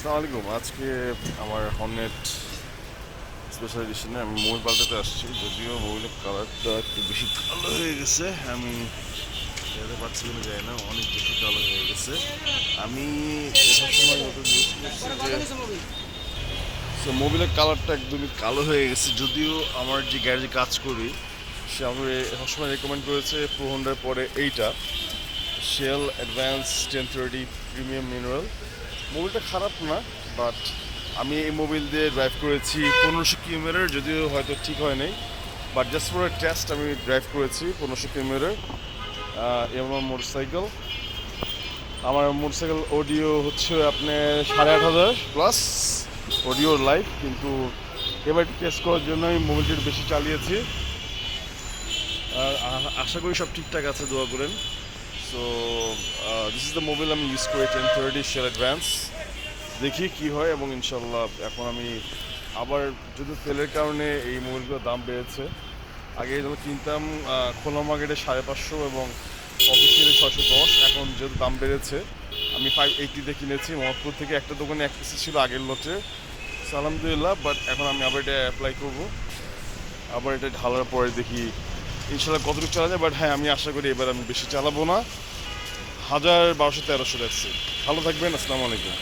আসসালামু আলাইকুম। আজকে আমার হর্নেট স্পেশাল এডিশনে আমি মোবাইল পাল্টাতে আসছি। যদিও মোবাইলের কালারটা একটু বেশি কালো হয়ে গেছে, আমি দেখাতে পারছি কিনা জানি না, অনেক বেশি কালো হয়ে গেছে। আমি সবসময় মতো ইউজ করছি যে মোবাইলের কালারটা একদমই কালো হয়ে গেছে। যদিও আমার যে গ্যারেজে কাজ করি সে আমাকে সবসময় রেকমেন্ড করেছে প্রো হন্ডার পরে এইটা শেল অ্যাডভান্স 1030 প্রিমিয়াম মিনারেল। মোবিলটা খারাপ না, বাট আমি এই মোবিল দিয়ে ড্রাইভ করেছি 1500 কিলোমিটার, যদিও হয়তো ঠিক হয় নাই, বাট জাস্ট ফর টেস্ট আমি ড্রাইভ করেছি 1500 কিলোমিটার। এবং আমার মোটরসাইকেল অডিও হচ্ছে আপনার 8500 প্লাস অডিও লাইভ, কিন্তু এবার টেস্ট করার জন্য আমি মোবিলটি বেশি চালিয়েছি। আর আশা করি সব ঠিকঠাক আছে, দোয়া করেন। So this is the mobile আমি ইউজ করি 1030 শেল অ্যাডভান্স। দেখি কি হয়, এবং ইনশাল্লাহ এখন আমি আবার যদি তেলের কারণে এই মোবাইলগুলোর দাম বেড়েছে। আগে যখন কিনতাম খোলা মার্কেটে 550 এবং অফিসিয়ালি 610, এখন যেহেতু দাম বেড়েছে আমি 580-তে কিনেছি মোহাম্মদপুর থেকে। একটা দোকানে এক পিসি ছিল আগের লটে, আলহামদুলিল্লাহ। বাট এখন আমি আবার এটা অ্যাপ্লাই করবো, আবার এটা ঢালার পরে দেখি ইনশাল্লাহ কতটুকু চালা যায়। বাট হ্যাঁ, আমি আশা করি এবার আমি বেশি চালাবো না, 1000, 1200, 1300 রাখছি। ভালো থাকবেন, আসসালামু আলাইকুম।